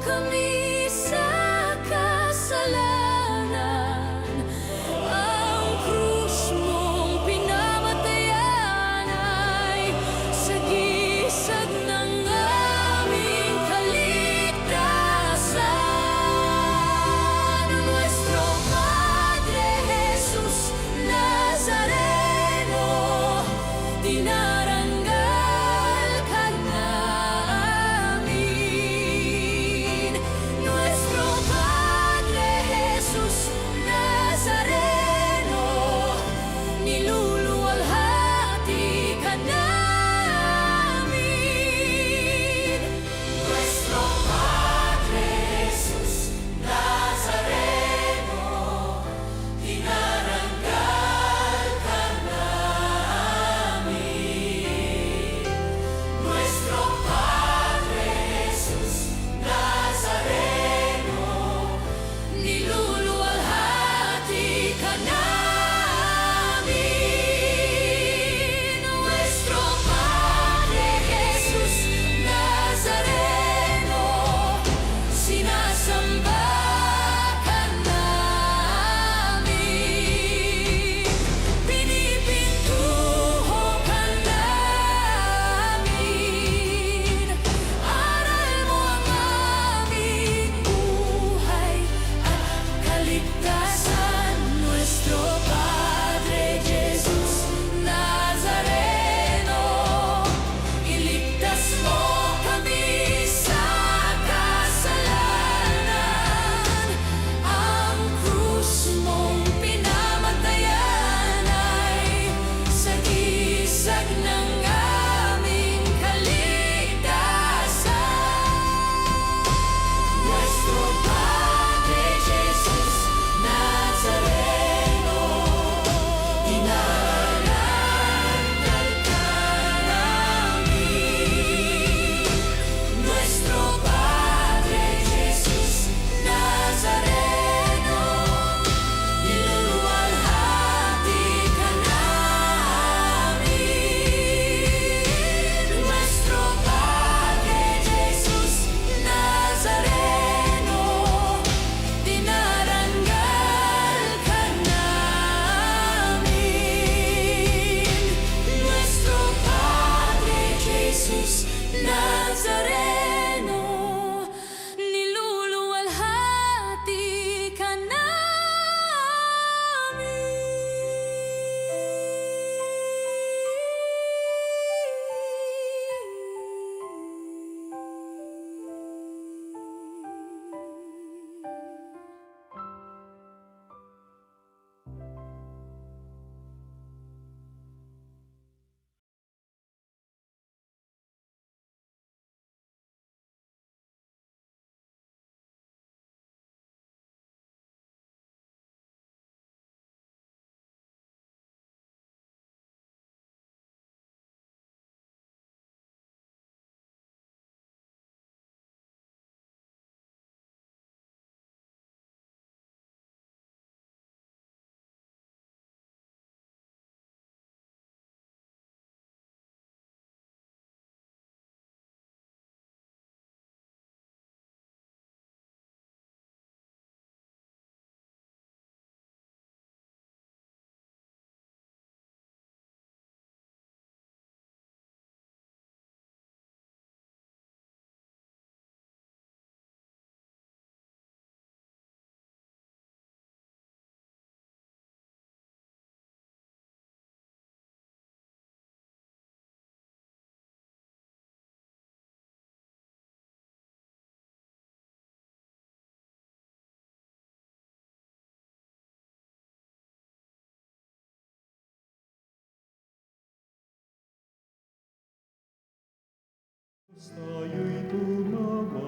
kami sa kasalanan. Ang krus mong pinamatayan ay sagisag ng aming kaligtasan. Nuestro Padre Jesus Nazareno, dinarangal ka namin. Nuestro Padre Jesus Nazareno, niluluwalhati ka namin. Nuestro Padre Jesus Nazareno, dinarangal ka namin. Nuestro Padre Jesus Nazareno, niluluwalhati ka namin. Nuestro Padre Jesus Nazareno, sinasamba ka namin. Pinipintuho ka namin. Aral mo ang aming buhay at kaligtasan. Nuestro Padre Jesus Nazareno, iligtas mo kami sa kasalanan. Ang krus mong pinamatayan ay sagisag ng aming kaligtasan. Nuestro Padre Jesus Nazareno, dinarangal ka namin. Nuestro Padre Jesus Nazareno, niluluwalhati ka namin. Nuestro Padre Jesus Nazareno, dinarangal ka namin. Nuestro Padre Jesus Nazareno, niluluwalhati ka Tayo'y tumawag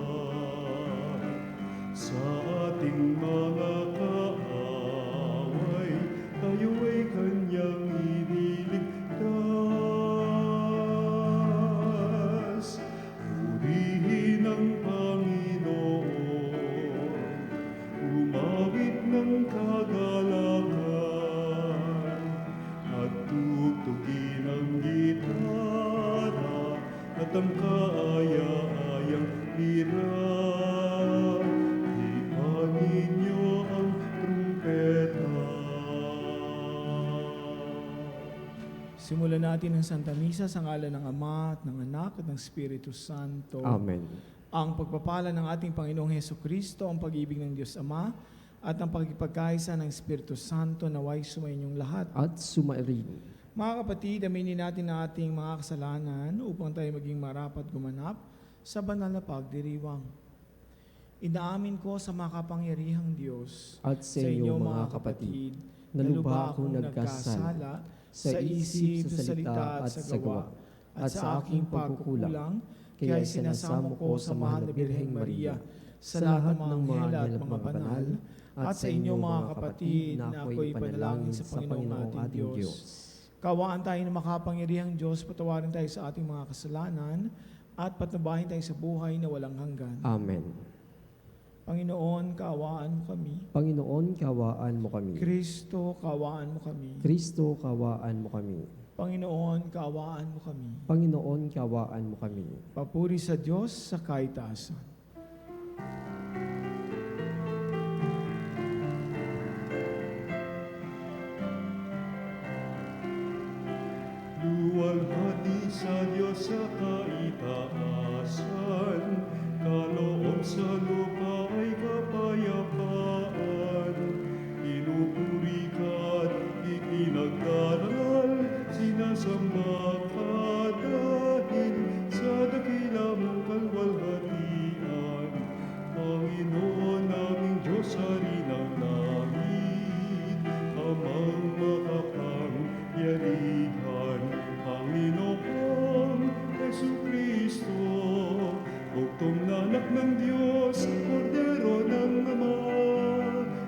sa ating mga kaaway, tayo ay kanyang iniligtas. Purihin ang Panginoon, umawit ng kagalakan, at tugtugin ang gitara at ang kaaya-ayang lira. Simulan natin ang Santa Misa sa ngalan ng Ama at ng Anak at ng Espiritu Santo. Amen. Ang pagpapala ng ating Panginoong Hesukristo, ang pag-ibig ng Diyos Ama, at ang pagkipagkaisa ng Espiritu Santo naway sumainyong lahat. At sumairin. Mga kapatid, aminin natin ang ating mga kasalanan upang tayo maging marapat gumanap sa banal na pagdiriwang. Inaamin ko sa makapangyarihang Diyos At sa inyo mga kapatid, na lubha akong nagkasala sa isip, sa salita at sa gawa, at sa aking pagkukulang, kaya sinasamo ko sa mahal na Birheng Maria, sa lahat ng mga anghel at mga banal, at sa inyo mga kapatid na ako'y panalangin sa Panginoong ating Diyos. Kawaan tayo ng makapangyarihang Diyos, patawarin tayo sa ating mga kasalanan, at patabahin tayo sa buhay na walang hanggan. Amen. Panginoon, kaawaan mo kami. Panginoon, kawaan mo kami. Kristo, kaawaan mo kami. Kristo, kawaan mo kami. Panginoon, kaawaan mo kami. Panginoon, kawaan mo kami. Papuri sa Diyos sa kaitaasan. Luwalhati sa Diyos sa kaitaasan, kaloob sa lupa ay kapayapaan. Pinupuri ka at ipinagdarangal, sinasamba ka dahil sa dakila mong kalwalhatian. Panginoon naming Diyos, Hari ng langit, Amang makapangyarihan, Panginoon Hesukristo, bugtong na anak ng Diyos, Kordero ng Ama.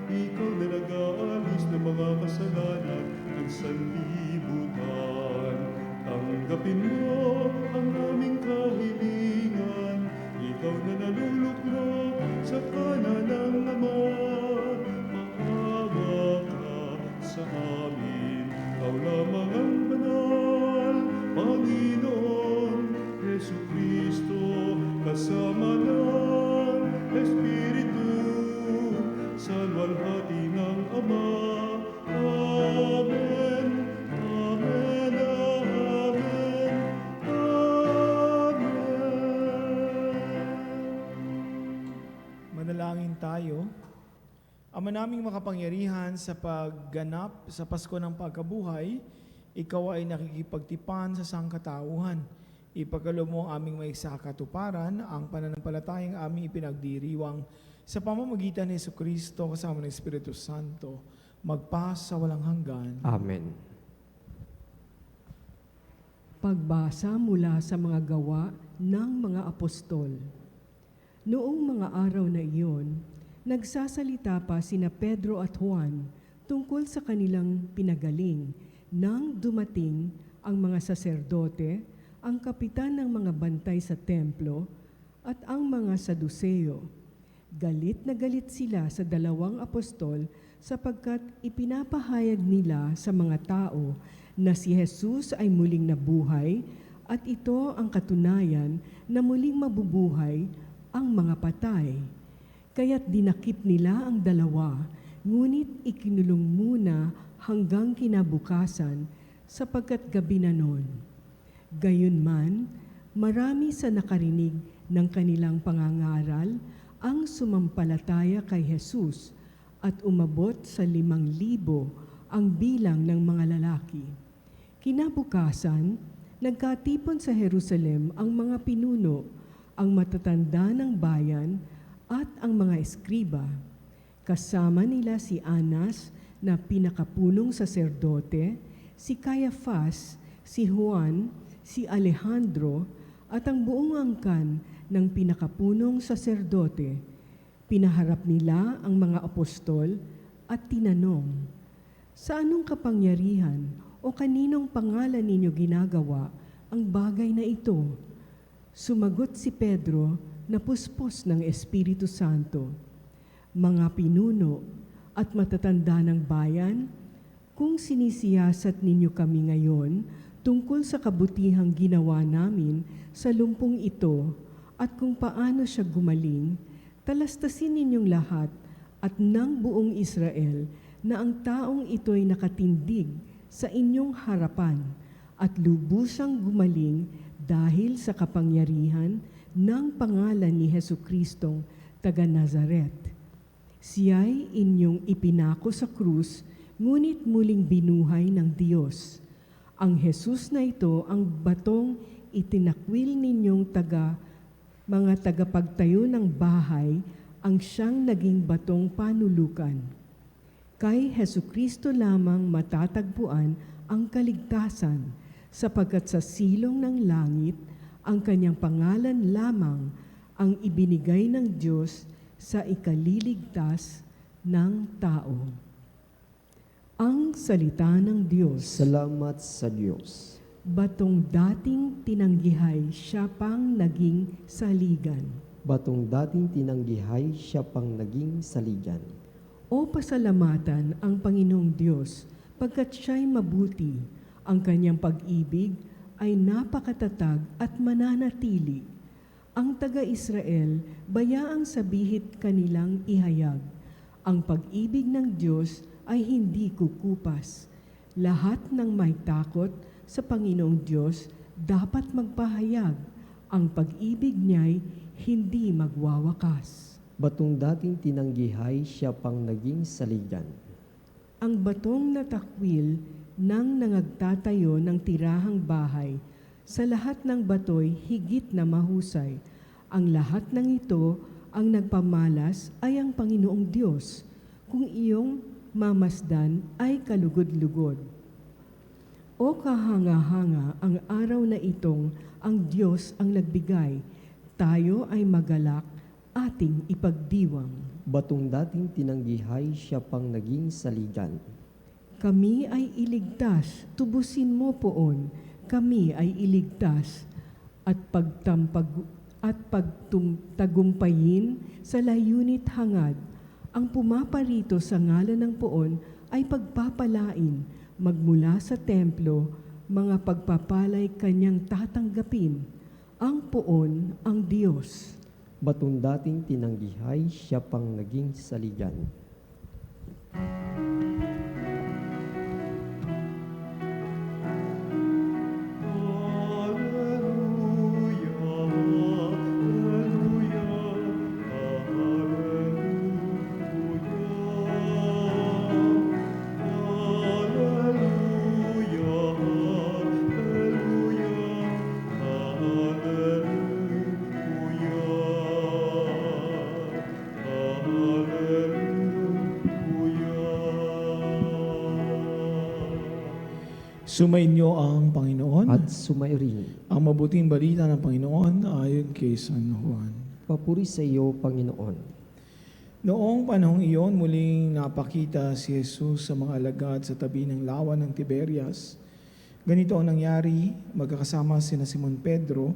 Ikaw na nag-aalis ng mga kasalanan ng sanlibutan. Tanggapin mo ang aming kahilingan, ikaw na naluluklok sa kanan ng Ama. Maawa ka sa amin, ikaw lamang ang banal, Panginoon Hesukristo, kasama ng Espiritu, sa luwalhati ng Ama. Amen, Amen, Amen, Amen. Manalangin tayo. Ama naming makapangyarihan, sa pagganap sa Pasko ng Pagkabuhay, ikaw ay nakikipagtipan sa sangkatauhan. Ipagkaloob mo ang aming may sakatuparan, ang pananampalatayang aming ipinagdiriwang sa pamamagitan ni Jesucristo kasama ng Espiritu Santo, magpas sa walang hanggan. Amen. Pagbasa mula sa mga gawa ng mga apostol. Noong mga araw na iyon, nagsasalita pa sina Pedro at Juan tungkol sa kanilang pinagaling nang dumating ang mga saserdote, ang kapitan ng mga bantay sa templo, at ang mga Saduseo. Galit na galit sila sa dalawang apostol sapagkat ipinapahayag nila sa mga tao na si Jesus ay muling nabuhay at ito ang katunayan na muling mabubuhay ang mga patay. Kaya't dinakip nila ang dalawa, ngunit ikinulong muna hanggang kinabukasan sapagkat gabi na noon. Gayunman, marami sa nakarinig ng kanilang pangangaral ang sumampalataya kay Jesus at umabot sa 5,000 ang bilang ng mga lalaki. Kinabukasan, nagkatipon sa Jerusalem ang mga pinuno, ang matatanda ng bayan at ang mga eskriba. Kasama nila si Anas na pinakapunong saserdote, si Caiaphas, si Juan, si Alejandro at ang buong angkan ng pinakapunong saserdote. Pinaharap nila ang mga apostol at tinanong, "Sa anong kapangyarihan o kaninong pangalan ninyo ginagawa ang bagay na ito?" Sumagot si Pedro na puspos ng Espiritu Santo, "Mga pinuno at matatanda ng bayan, kung sinisiyasat ninyo kami ngayon tungkol sa kabutihang ginawa namin sa lumpong ito at kung paano siya gumaling, talastasin ninyong lahat at ng buong Israel na ang taong ito'y nakatindig sa inyong harapan at lubusang gumaling dahil sa kapangyarihan ng pangalan ni Jesucristong taga Nazaret. Siya'y inyong ipinako sa krus, ngunit muling binuhay ng Diyos. Ang Jesus na ito ang batong itinakwil ninyong mga tagapagtayo ng bahay, ang siyang naging batong panulukan. Kay Jesucristo lamang matatagpuan ang kaligtasan, sapagkat sa silong ng langit, ang kanyang pangalan lamang ang ibinigay ng Diyos sa ikaliligtas ng tao. Ang salita ng Diyos. Salamat sa Diyos. Batong dating tinanggihay, siya pang naging saligan. Batong dating tinanggihay, siya pang naging saligan. O pasalamatan ang Panginoong Diyos, pagkat siya'y mabuti, ang kanyang pag-ibig ay napakatatag at mananatili. Ang taga-Israel, bayaang sabihit kanilang ihayag. Ang pag-ibig ng Diyos ay hindi kukupas. Lahat ng may takot sa Panginoong Diyos dapat magpahayag. Ang pag-ibig niya'y hindi magwawakas. Batong dating tinanggihay, siya pang naging saligan. Ang batong natakwil ng nangagtatayo ng tirahang bahay, sa lahat ng bato'y higit na mahusay. Ang lahat ng ito, ang nagpamalas ay ang Panginoong Diyos. Kung iyong mamasdan ay kalugod-lugod. O kahanga-hanga ang araw na itong ang Diyos ang nagbigay, tayo ay magalak, ating ipagdiwang. Batong dating tinanggihay, siya pang naging saligan. Kami ay iligtas, tubusin mo poon, kami ay iligtas, at pagtagumpayin sa layunit hangad. Ang pumaparito sa ngalan ng poon ay pagpapalain, magmula sa templo, mga pagpapalay kanyang tatanggapin. Ang poon ang Diyos. Batong dating tinanggihay, siya pang naging saligan. Sumainyo ang Panginoon. At sumairin. Ang mabuting balita ng Panginoon ayon kay San Juan. Papuri sa iyo, Panginoon. Noong panahong iyon, muling napakita si Jesus sa mga alagad sa tabi ng lawa ng Tiberias. Ganito ang nangyari, magkakasama sina Simon Pedro,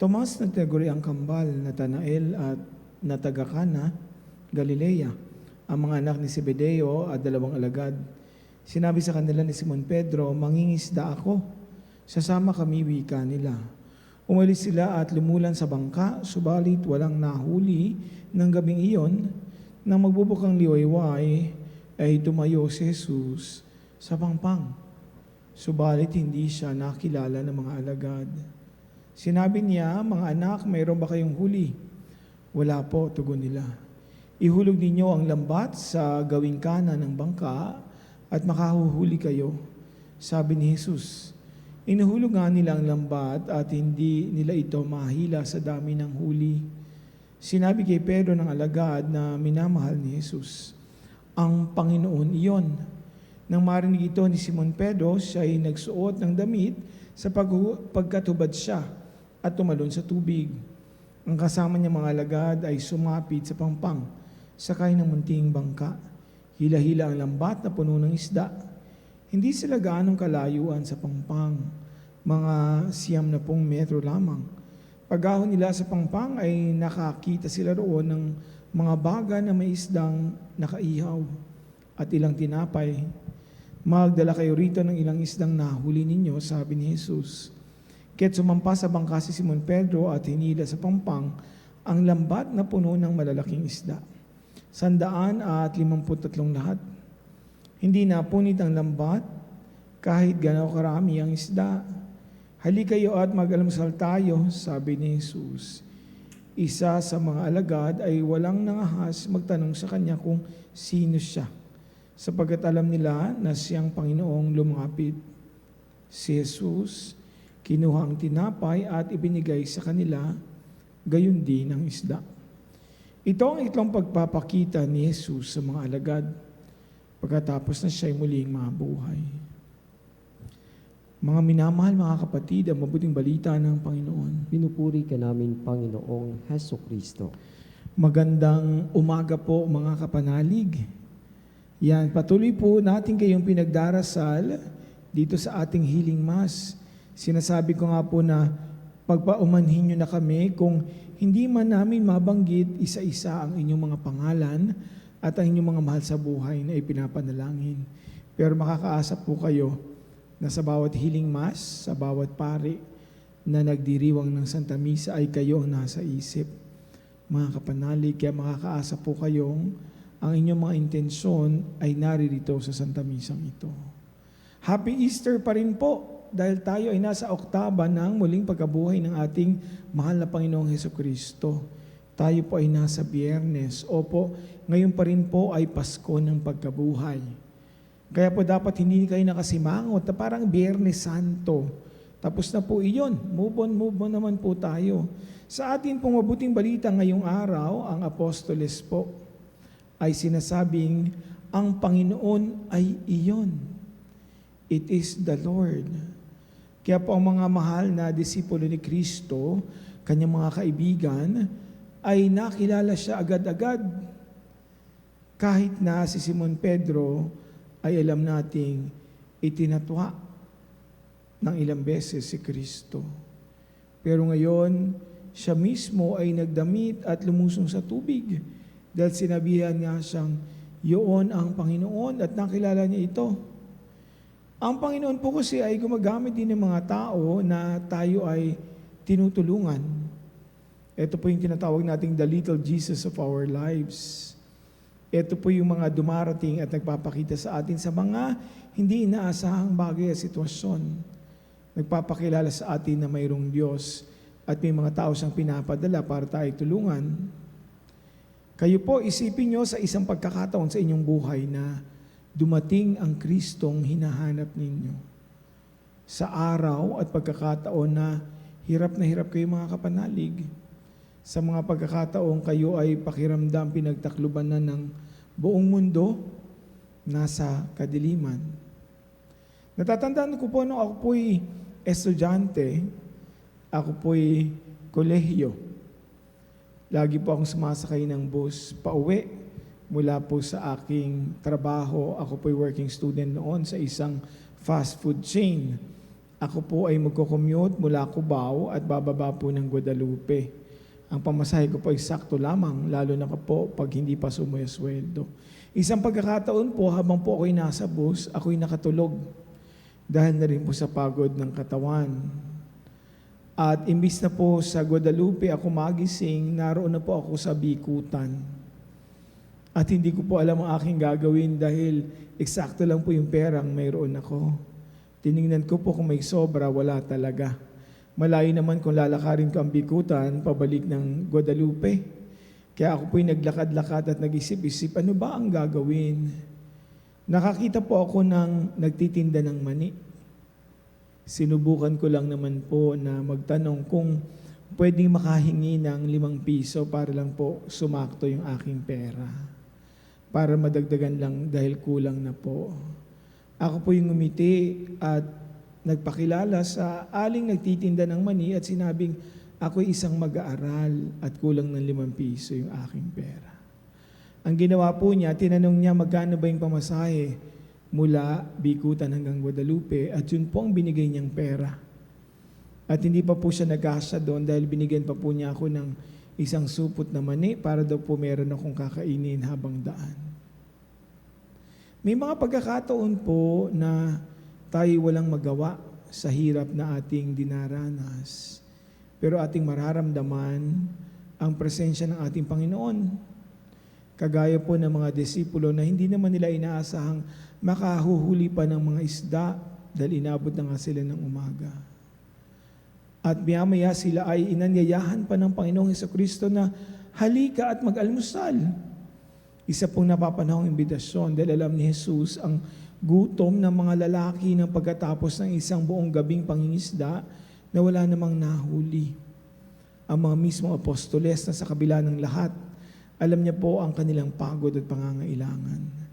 Tomas na tinaguriang kambal, Natanael at na taga Cana, Galilea, ang mga anak ni Zebedeo at 2 alagad. Sinabi sa kanila ni Simon Pedro, mangingisda ako. Sasama kami, wika nila. Umalis sila at lumulan sa bangka, subalit walang nahuli ng gabing iyon. Nang magbubukang liwayway, ay tumayo si Jesus sa pangpang. Subalit hindi siya nakilala ng mga alagad. Sinabi niya, mga anak, mayroon ba kayong huli? Wala po, tugon nila. Ihulog ninyo ang lambat sa gawing kanan ng bangka, at makahuhuli kayo. Sabi ni Jesus, inuhulog nga nila ang lambat at hindi nila ito mahila sa dami ng huli. Sinabi kay Pedro ng alagad na minamahal ni Jesus, ang Panginoon iyon. Nang marinig ito ni Simon Pedro, siya ay nagsuot ng damit sa pagkatubad siya at tumalon sa tubig. Ang kasama niya mga alagad ay sumapit sa pangpang, sakay ng munting bangka. Hila-hila ang lambat na puno ng isda. Hindi sila gaanong kalayuan sa pangpang, mga 90 metro lamang. Pag-ahon nila sa pangpang ay nakakita sila roon ng mga baga na may isdang nakaihaw at ilang tinapay. Magdala kayo rito ng ilang isdang nahuli ninyo, sabi ni Jesus. Kaya't sumampa sa bangka si Simon Pedro at hinila sa pangpang ang lambat na puno ng malalaking isda. 153 lahat. Hindi napunit ang lambat kahit gano'n karami ang isda. Halika kayo at mag-almusal tayo, sabi ni Jesus. Isa sa mga alagad ay walang nangahas magtanong sa kanya kung sino siya, sapagkat alam nila na siyang Panginoong lumapit. Si Jesus kinuha ang tinapay at ibinigay sa kanila, gayon din ang isda. Ito ang itlong pagpapakita ni Jesus sa mga alagad pagkatapos na siya'y muling mabuhay. Mga minamahal mga kapatid, ang mabuting balita ng Panginoon. Pinupuri ka namin, Panginoong Heso Kristo. Magandang umaga po mga kapanalig. Yan, patuloy po natin kayong pinagdarasal dito sa ating healing mass. Sinasabi ko nga po na pagpaumanhin nyo na kami kung hindi man namin mabanggit isa-isa ang inyong mga pangalan at ang inyong mga mahal sa buhay na ipinapanalangin. Pero makakaasa po kayo na sa bawat healing mass, sa bawat pari na nagdiriwang ng Santa Misa ay kayo ang nasa isip. Mga kapanalig, kaya makakaasa po kayong ang inyong mga intensyon ay naririto sa Santa Misang ito. Happy Easter pa rin po dahil tayo ay nasa oktaba ng muling pagkabuhay ng ating mahal na Panginoong Hesukristo. Tayo po ay nasa Biyernes. Opo, ngayon pa rin po ay Pasko ng pagkabuhay. Kaya po dapat hindi kayo nakasimangot na parang Biyernes Santo. Tapos na po iyon. Move on naman po tayo. Sa atin pong mabuting balita ngayong araw, ang Apostoles po ay sinasabing, ang Panginoon ay iyon. It is the Lord. Kaya po ang mga mahal na disipulo ni Kristo, kanyang mga kaibigan, ay nakilala siya agad-agad. Kahit na si Simon Pedro ay alam nating itinatwa ng ilang beses si Kristo. Pero ngayon, siya mismo ay nagdamit at lumusong sa tubig dahil sinabihan nga siyang, "Yoon ang Panginoon," at nakilala niya ito. Ang Panginoon po kasi ay gumagamit din ng mga tao na tayo ay tinutulungan. Ito po yung tinatawag nating the little Jesus of our lives. Ito po yung mga dumarating at nagpapakita sa atin sa mga hindi inaasahang bagay at sitwasyon. Nagpapakilala sa atin na mayroong Diyos at may mga tao siyang pinapadala para tayo tulungan. Kayo po, isipin nyo sa isang pagkakataon sa inyong buhay na dumating ang Kristong hinahanap ninyo. Sa araw at pagkakataon na hirap kayo mga kapanalig. Sa mga pagkakataong kayo ay pakiramdam pinagtakluban na ng buong mundo, nasa kadiliman. Natatandaan ko po nung ako po'y estudyante, ako po'y kolehiyo. Lagi po akong sumasakay ng bus pauwi mula po sa aking trabaho. Ako po'y working student noon sa isang fast food chain. Ako po ay magko-commute mula Cubao at bababa po ng Guadalupe. Ang pamasahe ko po ay sakto lamang, lalo na po pag hindi pa sumusweldo. Isang pagkakataon po, habang po ako'y nasa bus, ako'y nakatulog dahil na rin po sa pagod ng katawan. At imbis na po sa Guadalupe ako magising, naroon na po ako sa Bikutan. At hindi ko po alam ang aking gagawin dahil eksakto lang po yung perang mayroon ako. Tiningnan ko po kung may sobra, wala talaga. Malayo naman kung lalakarin ko ang Bikutan, pabalik ng Guadalupe. Kaya ako po'y naglakad-lakad at nag-isip-isip, ano ba ang gagawin? Nakakita po ako ng nagtitinda ng mani. Sinubukan ko lang naman po na magtanong kung pwedeng makahingi ng 5 piso para lang po sumakto yung aking pera. Para madagdagan lang dahil kulang na po. Ako po yung ngumiti at nagpakilala sa aling nagtitinda ng mani at sinabing, ako'y isang mag-aaral at kulang ng 5 piso yung aking pera. Ang ginawa po niya, tinanong niya magkano ba yung pamasahe mula Bikutan hanggang Guadalupe at yun po ang binigay niyang pera. At hindi pa po siya nag-asya doon dahil binigyan pa po niya ako ng isang supot na mani para daw po meron akong kakainin habang daan. May mga pagkakataon po na tayo walang magawa sa hirap na ating dinaranas. Pero ating mararamdaman ang presensya ng ating Panginoon. Kagaya po ng mga disipulo na hindi naman nila inaasahang makahuhuli pa ng mga isda dahil inabot na nga sila ng umaga. At maya-maya sila ay inanyayahan pa ng Panginoong Hesukristo na halika at mag-almusal. Isa pong napapanahong imbitasyon dahil alam ni Jesus ang gutom ng mga lalaki ng pagkatapos ng isang buong gabing pangingisda na wala namang nahuli. Ang mga mismong apostoles na sa kabila ng lahat, alam niya po ang kanilang pagod at pangangailangan.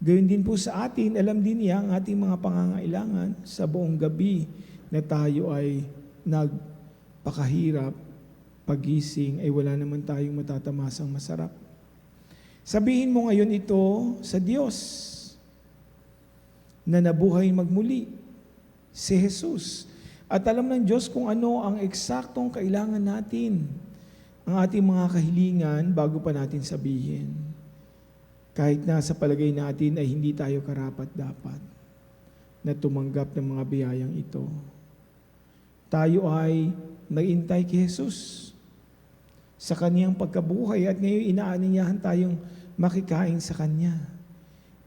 Gayon din po sa atin, alam din niya ang ating mga pangangailangan sa buong gabi na tayo ay nagpakahirap, pagising ay wala naman tayong matatamasang masarap. Sabihin mo ngayon ito sa Diyos na nabuhay magmuli, si Jesus. At alam ng Diyos kung ano ang eksaktong kailangan natin, ang ating mga kahilingan bago pa natin sabihin. Kahit na sa palagay natin ay hindi tayo karapat-dapat na tumanggap ng mga biyayang ito. Tayo ay nag-intay kay Jesus sa kaniyang pagkabuhay at ngayon inaanyayahan tayong makikain sa Kanya.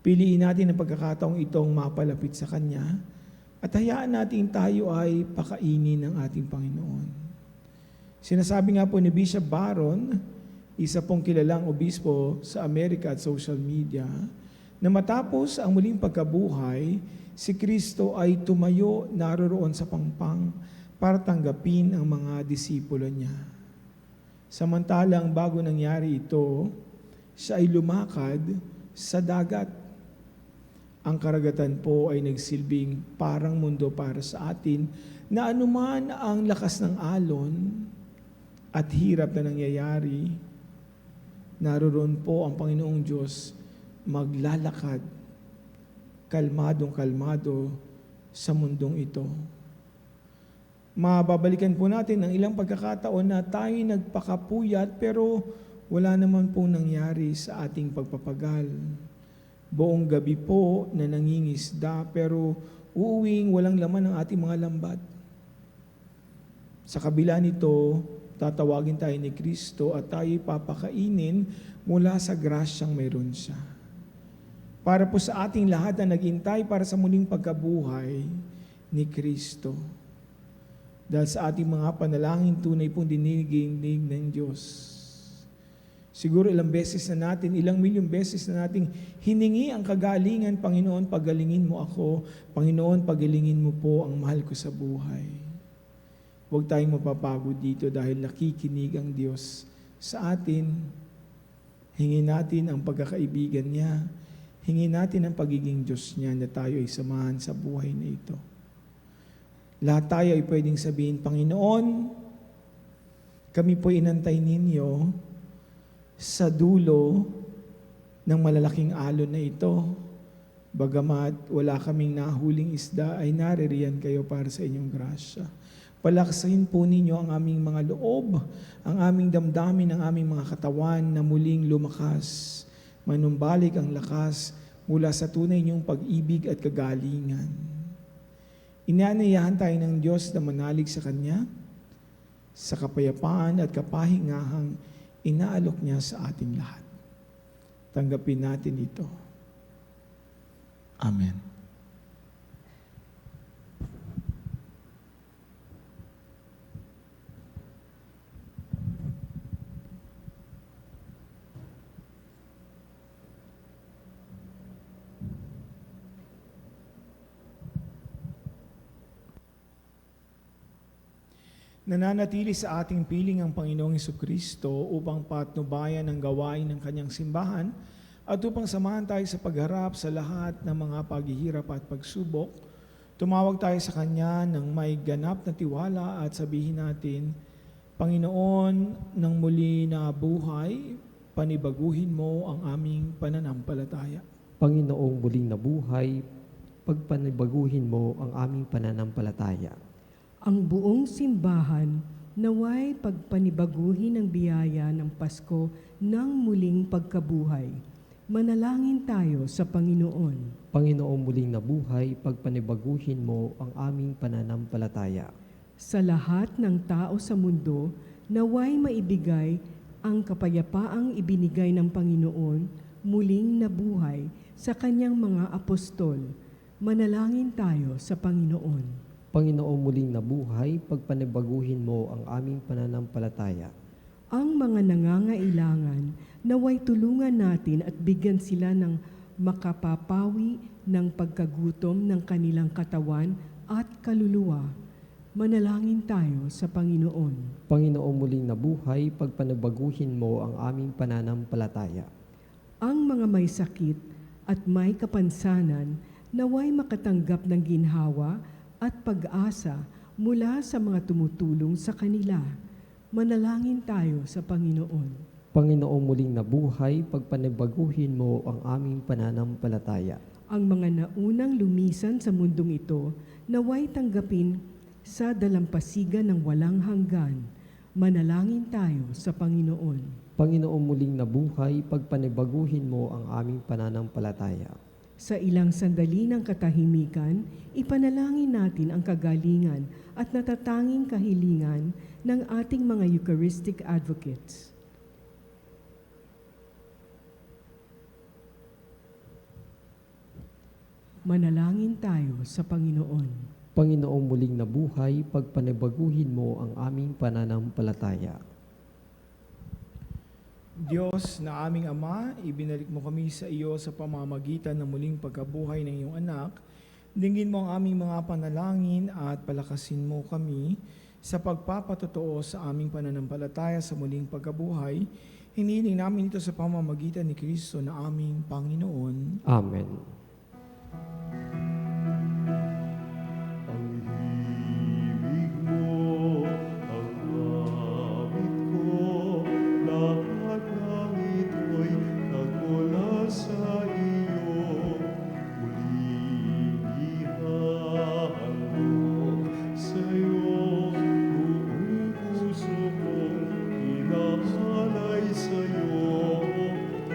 Piliin natin ang pagkakataong itong mapalapit sa Kanya at hayaan natin tayo ay pakainin ng ating Panginoon. Sinasabi nga po ni Bishop Barron, isa pong kilalang obispo sa Amerika at social media, na matapos ang muling pagkabuhay, si Kristo ay tumayo naroroon sa pangpang para tanggapin ang mga disipulo niya. Samantalang bago nangyari ito, siya ay lumakad sa dagat. Ang karagatan po ay nagsilbing parang mundo para sa atin na anuman ang lakas ng alon at hirap na nangyayari, naroon po ang Panginoong Diyos maglalakad, kalmadong-kalmado sa mundong ito. Mababalikan po natin ang ilang pagkakataon na tayo nagpakapuyat pero wala naman pong nangyari sa ating pagpapagal. Buong gabi po na nangingisda pero uuwing walang laman ang ating mga lambat. Sa kabila nito, tatawagin tayo ni Kristo at tayo papakainin mula sa grasyang mayroon siya. Para po sa ating lahat na naghintay para sa muling pagkabuhay ni Kristo. Dahil sa ating mga panalangin, tunay pong dininig ng Diyos. Siguro ilang milyong beses na nating hiningi ang kagalingan, Panginoon, pagalingin mo ako. Panginoon, pagalingin mo po ang mahal ko sa buhay. Huwag tayong mapapagod dito dahil nakikinig ang Diyos sa atin. Hingin natin ang pagkakaibigan niya. Hingin natin ang pagiging Diyos niya na tayo ay samahan sa buhay na ito. Lahat tayo ay pwedeng sabihin, Panginoon, kami po inantay ninyo sa dulo ng malalaking alon na ito. Bagamat wala kaming nahuling isda, ay naririyan kayo para sa inyong grasya. Palakasin po ninyo ang aming mga loob, ang aming damdamin, ang aming mga katawan na muling lumakas. Manumbalik ang lakas mula sa tunay niyong pag-ibig at kagalingan. Inaanayahan tayo ng Diyos na manalig sa Kanya, sa kapayapaan at kapahingahang inaalok niya sa ating lahat. Tanggapin natin ito. Amen. Nananatili sa ating piling ang Panginoong Hesukristo upang patnubayan ang gawain ng Kanyang simbahan at upang samahan tayo sa pagharap sa lahat ng mga paghihirap at pagsubok. Tumawag tayo sa Kanya ng may ganap na tiwala at sabihin natin, Panginoon, ng muli na buhay, panibaguhin mo ang aming pananampalataya. Panginoong muling nabuhay, pagpanibaguhin mo ang aming pananampalataya. Ang buong simbahan naway pagpanibaguhin ang biyaya ng Pasko ng muling pagkabuhay. Manalangin tayo sa Panginoon. Panginoong muling nabuhay, pagpanibaguhin mo ang aming pananampalataya. Sa lahat ng tao sa mundo, naway maibigay ang kapayapaang ibinigay ng Panginoon muling nabuhay sa kanyang mga apostol. Manalangin tayo sa Panginoon. Panginoong muling nabuhay, pagpanibaguhin mo ang aming pananampalataya. Ang mga nangangailangan, naway tulungan natin at bigyan sila ng makapapawi ng pagkagutom ng kanilang katawan at kaluluwa. Manalangin tayo sa Panginoon. Panginoong muling nabuhay, pagpanibaguhin mo ang aming pananampalataya. Ang mga may sakit at may kapansanan, naway makatanggap ng ginhawa at pag-asa mula sa mga tumutulong sa kanila. Manalangin tayo sa Panginoon. Panginoong muling nabuhay, pagpanibaguhin mo ang aming pananampalataya. Ang mga naunang lumisan sa mundong ito, naway tanggapin sa dalampasigan ng walang hanggan. Manalangin tayo sa Panginoon. Panginoong muling nabuhay, pagpanibaguhin mo ang aming pananampalataya. Sa ilang sandali ng katahimikan, ipanalangin natin ang kagalingan at natatanging kahilingan ng ating mga Eucharistic advocates. Manalangin tayo sa Panginoon. Panginoong muling nabuhay, pagpanibaguhin mo ang aming pananampalataya. Diyos na aming Ama, ibinalik mo kami sa iyo sa pamamagitan ng muling pagkabuhay ng iyong anak. Dinggin mo ang aming mga panalangin at palakasin mo kami sa pagpapatotoo sa aming pananampalataya sa muling pagkabuhay. Hinihiling namin ito sa pamamagitan ni Kristo na aming Panginoon. Amen. Ang himig mo, ang awit ko, lahat ng ito'y nagmula sa iyo. Muling ihahandog sa iyo, buong puso kong inaalay sa iyo.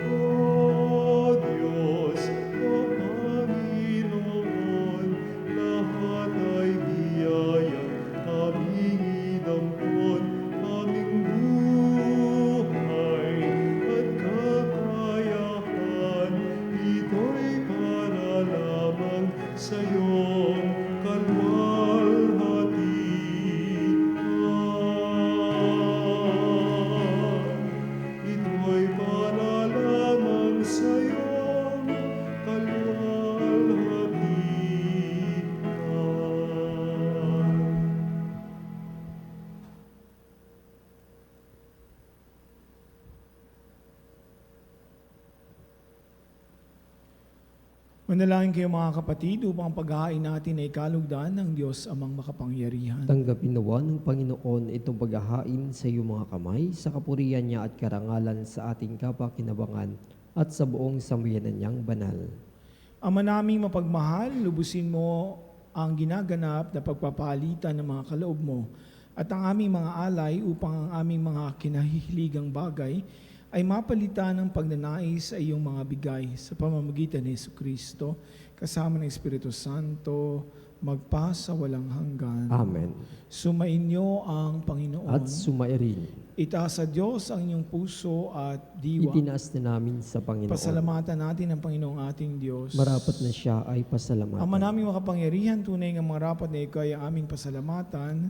O Diyos, o Panginoon, lahat ay biyaya, aming inampon, aming buhay at kakayahan. Ito'y para lamang sa iyong kalwalhatian. Ito'y para lamang sa iyong kalwalhatian. Manalangin kayo mga kapatid upang ang paghahain natin ay kalugdan ng Diyos amang makapangyarihan. Tanggapin nawa ng Panginoon itong paghahain sa iyong mga kamay, sa kapurihan niya at karangalan sa ating kapakinabangan at sa buong sambayanan niyang banal. Ama naming mapagmahal, lubusin mo ang ginaganap na pagpapalitan ng mga kaloob mo at ang aming mga alay upang ang aming mga kinahihiligang bagay ay mapalitan ng pagnanais sa iyong mga bigay sa pamamagitan ni Jesucristo, kasama ng Espiritu Santo, magpa sa walang hanggan. Amen. Sumainyo ang Panginoon. At sumairin. Itaas sa Diyos ang inyong puso at diwa. Itinaas na namin sa Panginoon. Pasalamatan natin ang Panginoong ating Diyos. Marapat na siya ay pasalamatan. Ama naming makapangyarihan, tunay nga marapat na ikaw ay aming pasalamatan,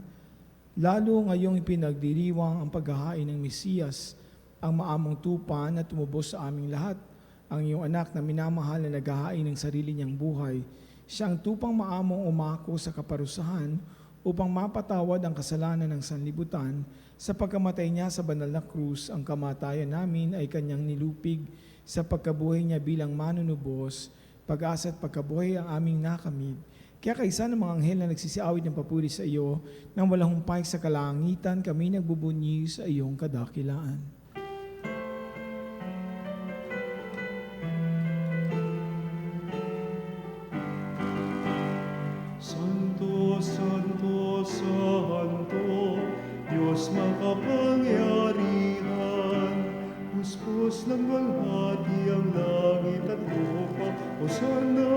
lalo ngayong ipinagdiriwang ang paghahain ng Mesiyas, ang maamong tupa na tumubos sa aming lahat, ang iyong anak na minamahal na naghahain ng sarili niyang buhay. Siya ang tupang maamong umako sa kaparusahan upang mapatawad ang kasalanan ng sanlibutan. Sa pagkamatay niya sa banal na krus, ang kamatayan namin ay kanyang nilupig. Sa pagkabuhay niya bilang manunubos, pag-asa at pagkabuhay ang aming nakamit. Kaya kaisa ng mga anghel na nagsisiawit ng papuri sa iyo, nang walang humpay sa kalangitan, kami nagbubunyi sa iyong kadakilaan. Santo, Santo, Santo, Diyos makapangyarihan, puspos ng walhati ang langit at lupa, Hosanna,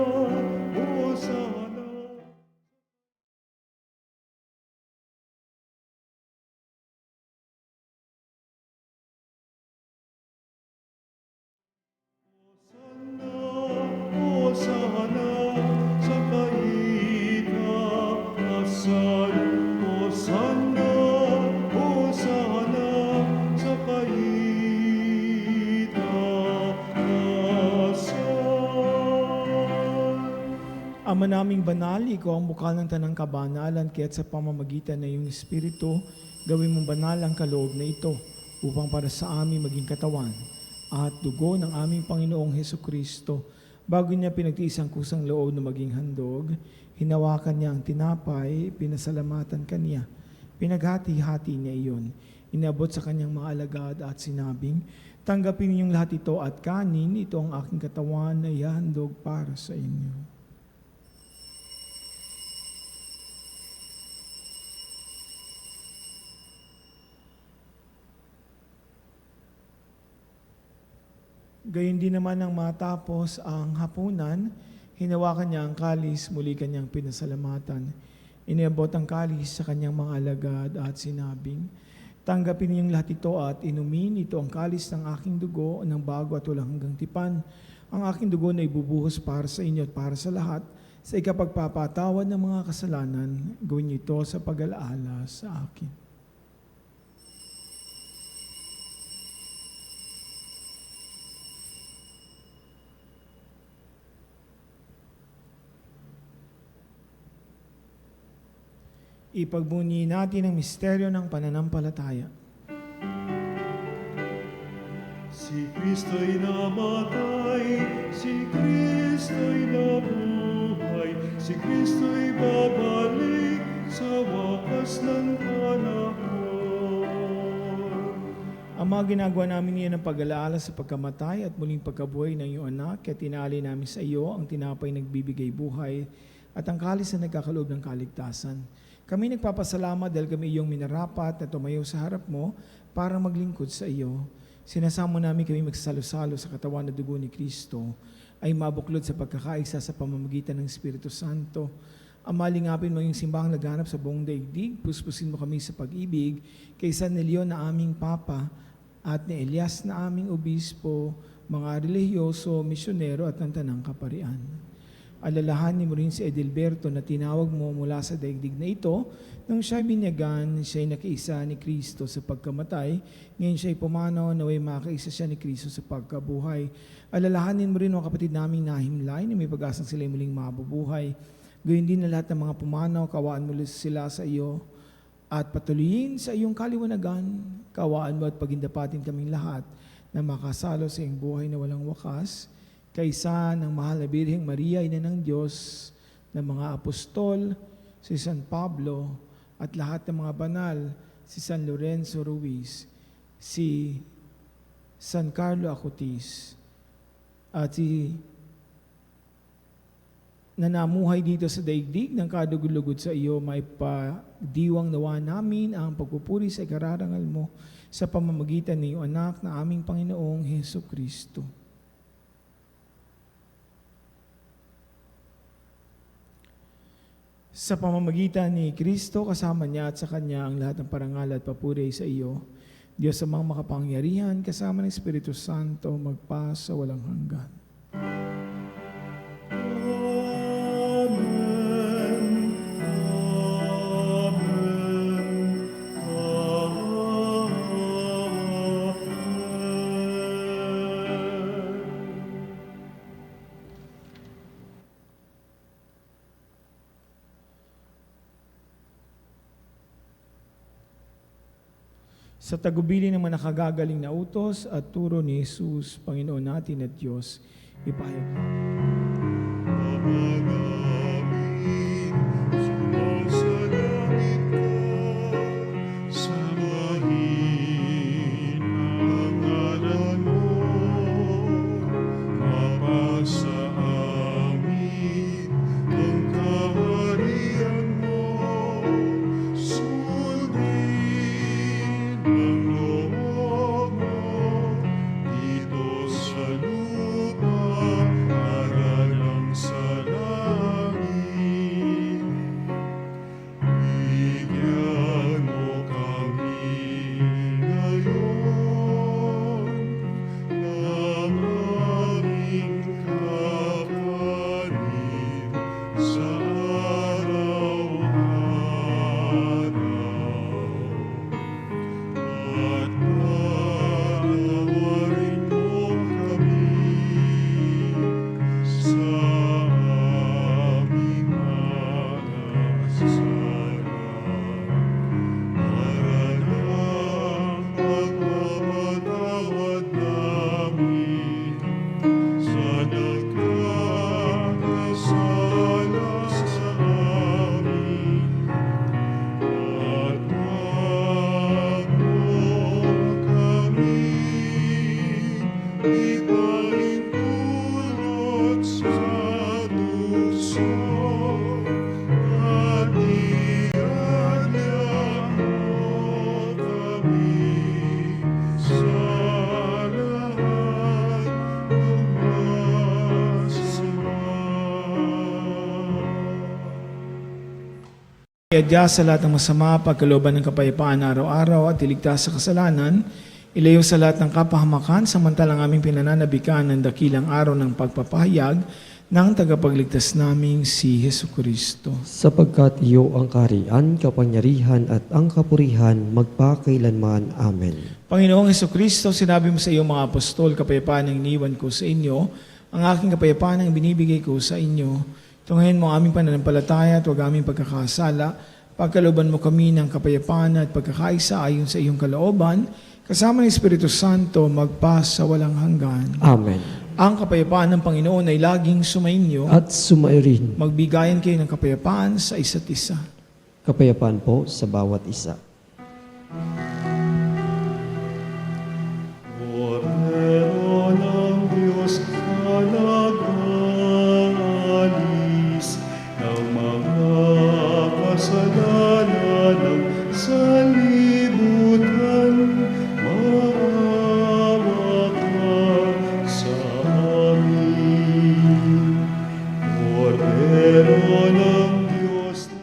Hosanna. Ama naming banal, ikaw ang bukal ng tanang kabanalan, kaya't sa pamamagitan na iyong Espiritu, gawin mong banal ang kaloob na ito, upang para sa amin maging katawan at dugo ng aming Panginoong Heso Kristo. Bago niya pinagtiis ang kusang loob na maging handog, hinawakan niya ang tinapay, pinasalamatan kaniya. Pinaghati-hati niya iyon. Inabot sa kanyang mga alagad at sinabing, tanggapin niyong lahat ito at kanin, ito ang aking katawan na ihahandog para sa inyo. Gayon din naman nang matapos ang hapunan, hinawakan niya ang kalis, muli kanyang pinasalamatan. Iniabot ang kalis sa kanyang mga alagad at sinabing, tanggapin niyong lahat ito at inumin, ito ang kalis ng aking dugo ng bago at walang hanggang tipan. Ang aking dugo na ibubuhos para sa inyo at para sa lahat, sa ikapagpapatawad ng mga kasalanan, gawin niyo ito sa pag-alaala sa akin. Ipagbunyi natin ang misteryo ng pananampalataya. Si Kristo'y namatay, si Kristo'y nabuhay, si Kristo'y babalik sa wakas ng panahon. Ama, ginagawa namin niyan ng pag-alaala sa pagkamatay at muling pagkabuhay ng iyong anak, kaya tinali namin sa iyo ang tinapay nagbibigay buhay at ang kalis na nagkakaloob ng kaligtasan. Kami nagpapasalamat dahil kami iyong minarapat na tumayo sa harap mo para maglingkod sa iyo. Sinasamo namin kami magsasalo-salo sa katawan na dugo ni Kristo ay mabuklod sa pagkakaisa sa pamamagitan ng Espiritu Santo. Ama, lingapin mo yung simbahang laganap sa buong daigdig, puspusin mo kami sa pag-ibig kay San Leon na aming Papa at ni Elias na aming Obispo, mga relihiyoso, misyonero at ng Tanang Kaparian. Alalahanin mo rin si Edelberto na tinawag mo mula sa daigdig na ito nang siya'y binyagan, siya'y nakiisa ni Kristo sa pagkamatay, ngayon siya'y pumanaw, naway makaisa siya ni Kristo sa pagkabuhay. Alalahanin mo rin mga kapatid naming nahimlay na may pag-asang sila'y muling mabubuhay. Gayun din na lahat ng mga pumanaw, kawaan mo sila sa iyo at patuloyin sa iyong kaliwanagan. Kawaan mo at pagindapatin kaming lahat na makasalo sa iyong buhay na walang wakas, kaysa ng mahal na Birheng Maria, ina ng Diyos, ng mga apostol, si San Pablo, at lahat ng mga banal, si San Lorenzo Ruiz, si San Carlo Acutis, at si nanamuhay dito sa daigdig ng kadugulugod sa iyo, may pagdiwang nawa namin ang pagpupuri sa ikararangal mo sa pamamagitan ng iyong anak na aming Panginoong Heso Kristo. Sa pamamagitan ni Kristo, kasama niya at sa Kanya ang lahat ng parangal at papuri sa iyo, Diyos amang makapangyarihan, kasama ng Espiritu Santo, magpa sa walang hanggan. Sa tagubili ng mga nakagagaling na utos at turo ni Jesus, Panginoon natin at Diyos, ipahayag mo. Namin, sumasalangit ka, sambahin ang ngalan mo, mapasa amin ang kaharian mo, sundin ang loob mo dito sa lupa para lang sa langit. adya sa lahat ng masama, pagkalooban ng kapayapaan araw-araw at iligtas sa kasalanan, ilayo sa lahat ng kapahamakan, samantalang aming pinananabikan ng dakilang araw ng pagpapahayag ng tagapagligtas naming si Hesu Kristo. Sapagkat iyo ang kaharian, kapangyarihan at ang kapurihan magpakailanman. Amen. Panginoong Hesu Kristo, sinabi mo sa iyong mga apostol, kapayapaan ang iniwan ko sa inyo, ang aking kapayapaan ang binibigay ko sa inyo. Tunghayin mo ang aming pananampalataya at huwag aming pagkakasala. Pagkalooban mo kami ng kapayapaan at pagkakaisa ayon sa iyong kalooban, kasama ng Espiritu Santo, magpa sa walang hanggan. Amen. Ang kapayapaan ng Panginoon ay laging sumainyo. At sumairin. Magbigayan kayo ng kapayapaan sa isa't isa. Kapayapaan po sa bawat isa. Cordero ng Diyos na nag-aalis ng mga kasalanan ng sanlibutan, maawa ka sa amin. Cordero ng Diyos na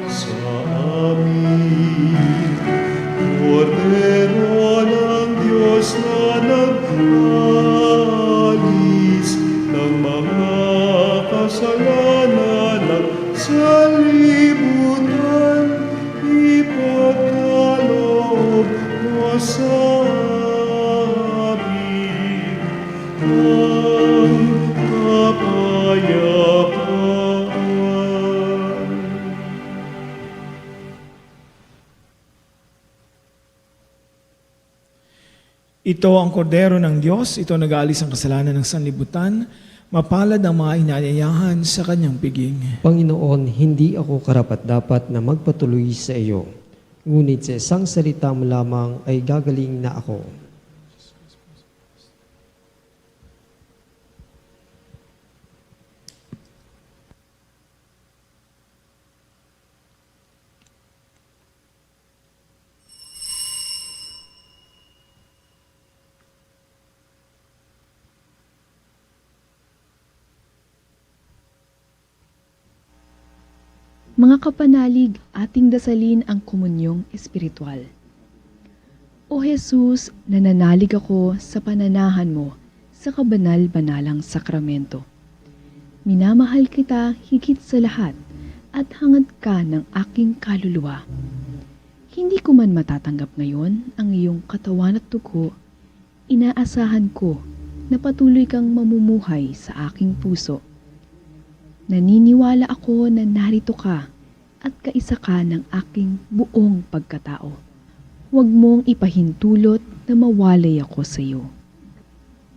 sa amin. Cordero ng Diyos na nag-aalis ng mga kasalanan ng sanlibutan, ipagkaloob mo sa amin ang kapayapaan. Ito ang kordero ng Diyos, ito nag-aalis ang kasalanan ng sanlibutan, mapalad ang mga inaanyayahan sa kanyang piging. Panginoon, hindi ako karapat-dapat na magpatuloy sa iyo. Ngunit sa isang salita mo lamang ay gagaling na ako. Mga kapanalig, ating dasalin ang komunyong espiritual. O Jesus, nananalig ako sa pananahan mo sa kabanal-banalang sakramento. Minamahal kita higit sa lahat at hangad ka ng aking kaluluwa. Hindi ko man matatanggap ngayon ang iyong katawan at dugo, inaasahan ko na patuloy kang mamumuhay sa aking puso. Naniniwala ako na narito ka at kaisa ka ng aking buong pagkatao. Huwag mong ipahintulot na mawalay ako sa iyo.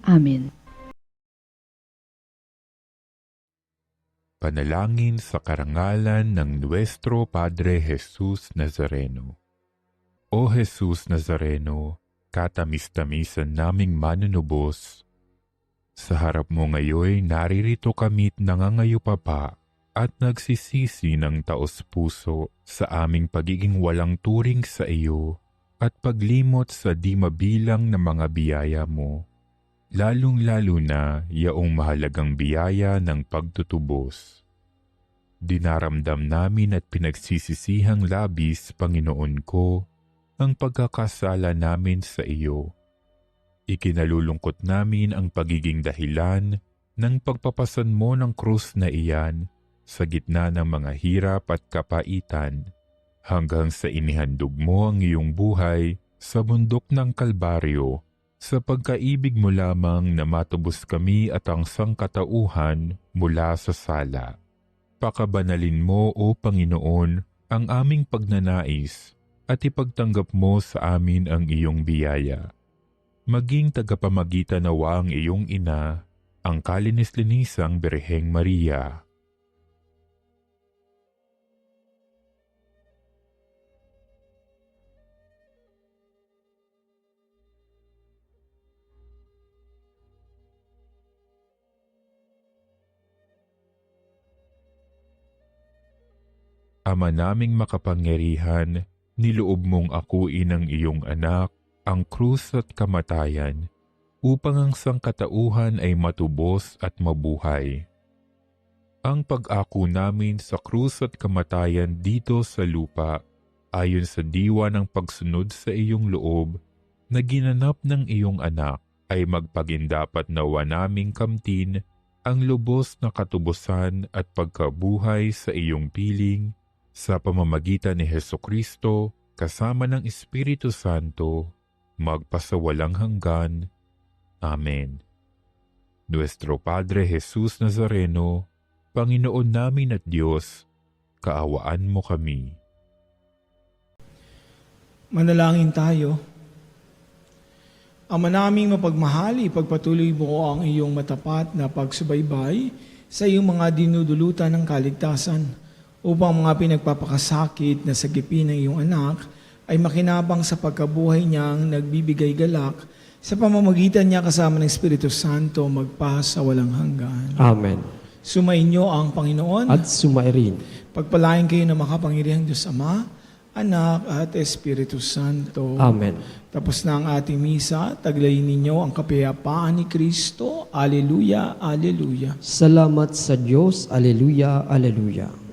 Amen. Panalangin sa karangalan ng Nuestro Padre Jesus Nazareno. O Jesus Nazareno, katamis-tamisan naming manunubos, sa harap mo ngayon naririto kami't nangangayupapa at nagsisisi ng taos-puso sa aming pagiging walang turing sa iyo at paglimot sa di mabilang na mga biyaya mo, lalong-lalo na yaong mahalagang biyaya ng pagtutubos. Dinaramdam namin at pinagsisisihang labis, Panginoon ko, ang pagkakasala namin sa iyo. Ikinalulungkot namin ang pagiging dahilan ng pagpapasan mo ng krus na iyan sa gitna ng mga hirap at kapaitan hanggang sa inihandog mo ang iyong buhay sa bundok ng Kalbaryo sa pagkaibig mo lamang na matubos kami at ang sangkatauhan mula sa sala. Pakabanalin mo, O Panginoon, ang aming pagnanais at ipagtanggap mo sa amin ang iyong biyaya. Maging tagapamagitan nawa ang iyong ina, ang kalinis-linisang Birheng Maria. Ama naming makapangyarihan, niloob mong akuin ng iyong anak, ang krus at kamatayan, upang ang sangkatauhan ay matubos at mabuhay. Ang pag-ako namin sa krus at kamatayan dito sa lupa, ayon sa diwa ng pagsunod sa iyong loob, na ginanap ng iyong anak, ay magpagindapat nawa naming kamtin ang lubos na katubusan at pagkabuhay sa iyong piling, sa pamamagitan ni Hesukristo, kasama ng Espiritu Santo, magpasawalang hanggan. Amen. Nuestro Padre Jesus Nazareno, Panginoon namin at Diyos, kaawaan mo kami. Manalangin tayo. Ama naming mapagmahal, ipagpatuloy mo ang iyong matapat na pagsubaybay sa iyong mga dinudulutan ng kaligtasan upang mga pinagpapakasakit na sagipin ng iyong anak ay makinabang sa pagkabuhay niyang nagbibigay galak sa pamamagitan niya kasama ng Espiritu Santo magpa sa walang hanggan. Amen. Sumainyo ang Panginoon. At sumairin. Pagpalain kayo ng makapangyarihang Diyos Ama, Anak at Espiritu Santo. Amen. Tapos na ang ating misa, taglayin ninyo ang kapayapaan ni Kristo. Alleluia, alleluia. Salamat sa Diyos. Alleluia, alleluia.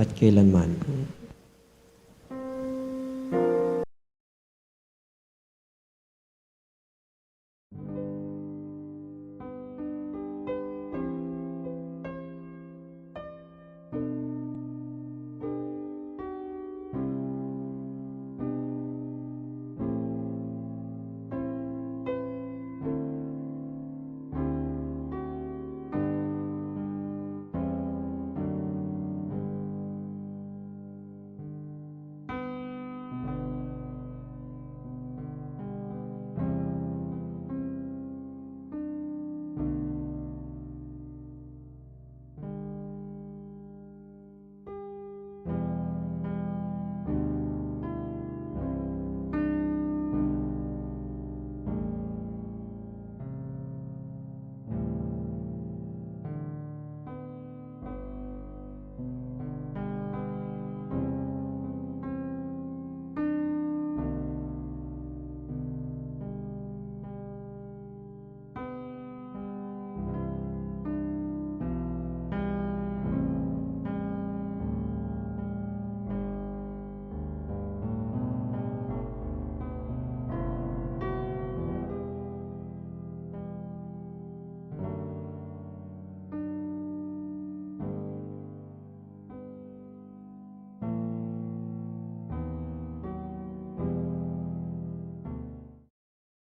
at kailanman.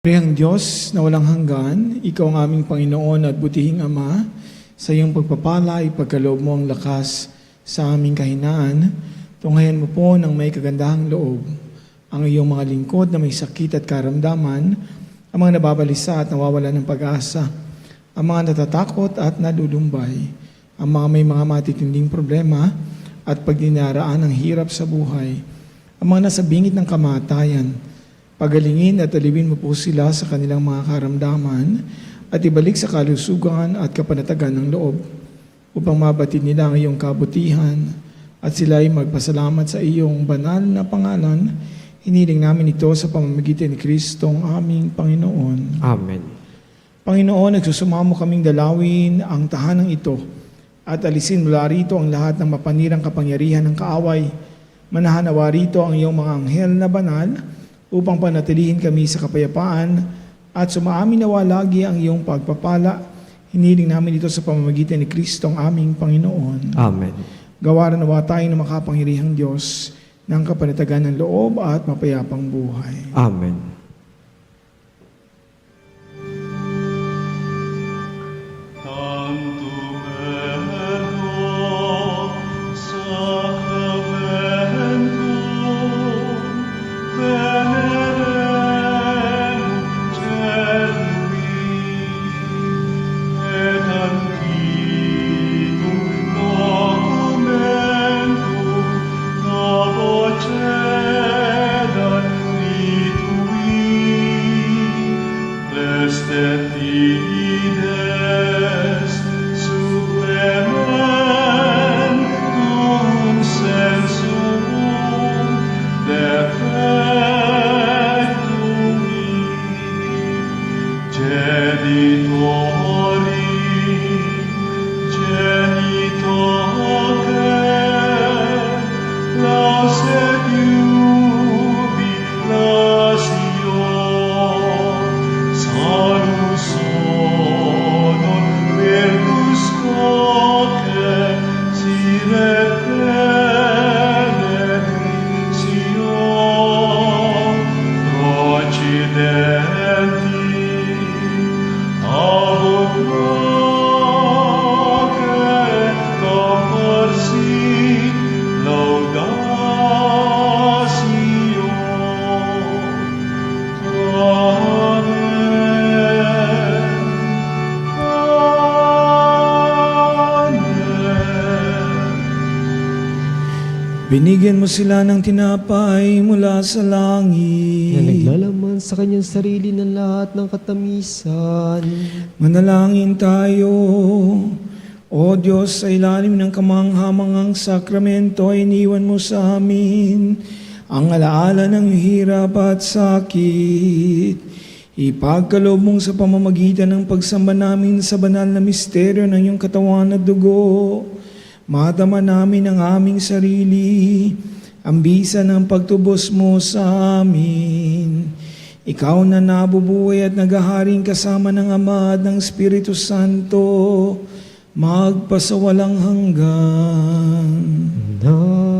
Ang Diyos na walang hanggan, Ikaw ang aming Panginoon at butihing Ama, sa iyong pagpapala, ipagkaloob mo ang lakas sa aming kahinaan. Tunghayan mo po ng may kagandahang loob ang iyong mga lingkod na may sakit at karamdaman, ang mga nababalisa at nawawala ng pag-asa, ang mga natatakot at nadulumbay, ang mga may mga matitinding problema at pagdinaraan ng hirap sa buhay, ang mga nasa bingit ng kamatayan. Pagalingin at alibin mo po sila sa kanilang mga karamdaman at ibalik sa kalusugan at kapanatagan ng loob upang mabatid nila ang iyong kabutihan at sila ay magpasalamat sa iyong banal na pangalan. Hiniling namin ito sa pamamagitan ni Kristong aming Panginoon. Amen. Panginoon, nagsusumamo kaming dalawin ang tahanang ito at alisin mula rito ang lahat ng mapanirang kapangyarihan ng kaaway. Manahanawa rito ang iyong mga anghel na banal upang panatilihin kami sa kapayapaan at sumaamin nawa lagi ang iyong pagpapala. Hiniling namin ito sa pamamagitan ni Kristong aming Panginoon. Amen. Gawaran nawa tayo ng makapangyarihang Diyos ng kapanatagan ng loob at mapayapang buhay. Amen. Binigyan mo sila ng tinapay mula sa langit. Na naglalaman sa kanyang sarili ng lahat ng katamisan. Manalangin tayo. O Diyos, sa ilalim ng kamanghamangang sakramento ay iniwan mo sa amin ang alaala ng hirap at sakit. Ipagkaloob mong sa pamamagitan ng pagsamba namin sa banal na misteryo ng iyong katawan at dugo, Madama namin ang aming sarili, ang bisa ng pagtubos mo sa amin. Ikaw na nabubuhay at naghaharing kasama ng Ama at ng Espiritu Santo, magpasawalang hanggan. Amen.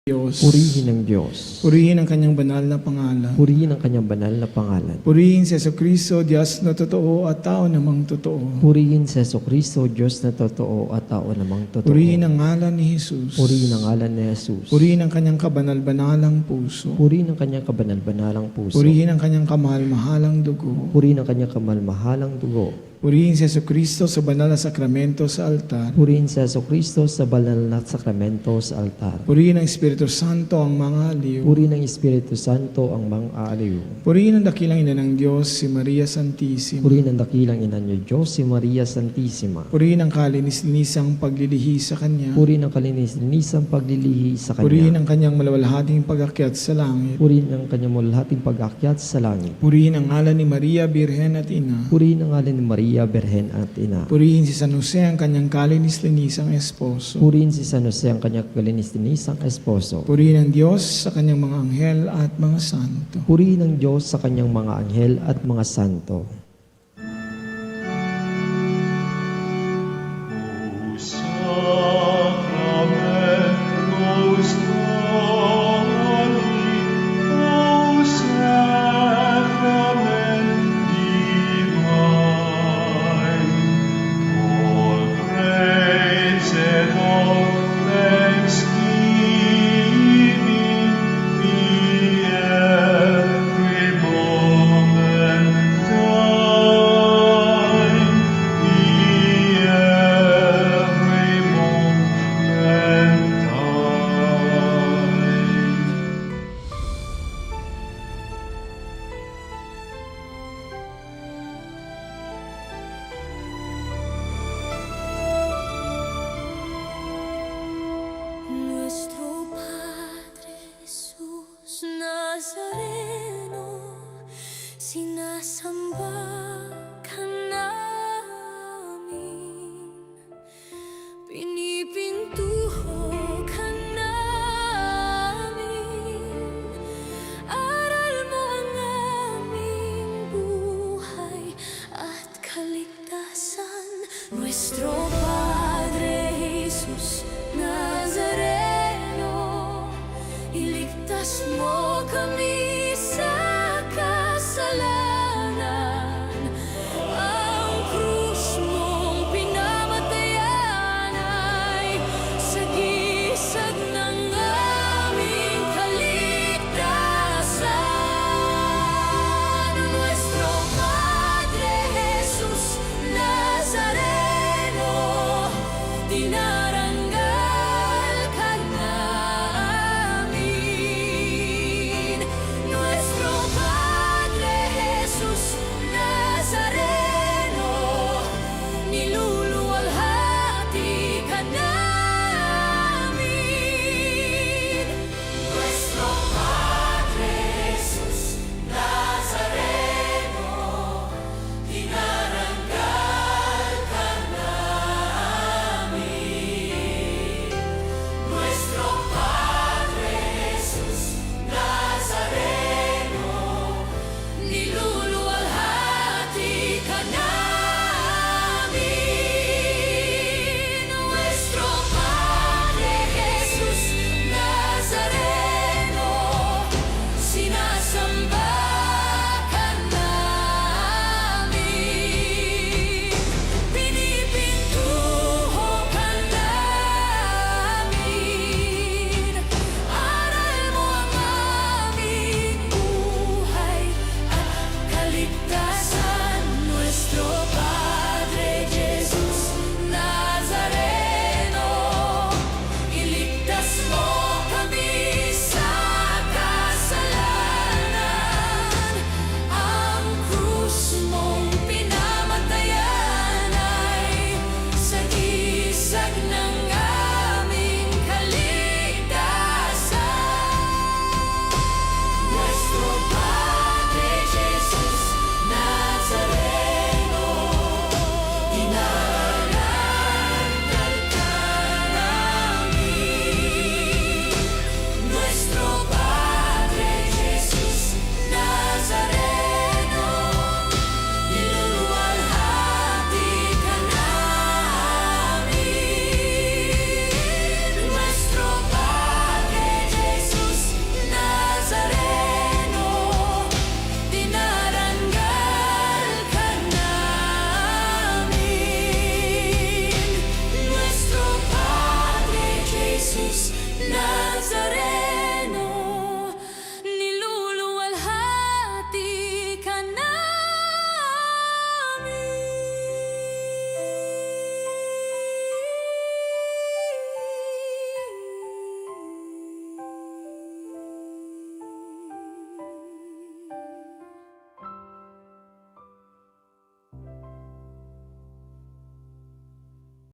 Diyos. Purihin ang Diyos. Purihin ang kanyang banal na pangalan. Purihin ang kanyang banal na pangalan. Purihin si Jesucristo, Diyos na totoo at tao namang totoo. Purihin si Jesucristo, Diyos na totoo at tao namang totoo. Purihin ang ngalan ni Jesus. Purihin ang ngalan ni Jesus. Purihin ang kanyang kabanal-banalang puso. Purihin ang kanyang kabanal-banalang puso. Purihin ang kanyang kamahal-mahalang dugo. Purihin ang kanyang kamalmahalang dugo. Purihin si Jesucristo sa banal na sakramento sa altar. Purihin si Jesucristo sa banal na sakramento sa altar. Purihin ang Espiritu Santo ang mga aliw. Purihin ang Espiritu Santo ang mga aaliw. Purihin ang dakilang ina ng Diyos, si Maria Santissima. Purihin ang dakilang ina niyo Diyos, si Maria Santissima. Purihin ang kalinis-linisang paglilihi sa Kanya. Purihin ang kalinis-linisang paglilihi sa Purihin Kanya. ang kanyang malawalhating pag-akyat sa langit. Purihin ang kanyang mulahating pag-akyat sa langit. Purihin ang ngalan ni Maria, Birhen at Ina. Purihin ang ngalan ni Maria, Berhen at Ina. Purihin si San Jose ang kanyang kalinis-linisang esposo. Purihin si San Jose ang kanyang kalinis-linisang esposo. Purihin ang Diyos sa kanyang mga anghel at mga santo. Purihin ang Diyos sa kanyang mga anghel at mga santo. Nuestro Padre Jesús Nazareno, sinasamba ka namin, pinipintuho ka namin, aral mo ang aming buhay at kaligtasan. Nuestro Padre Jesus Nazareno, iligtas mo kami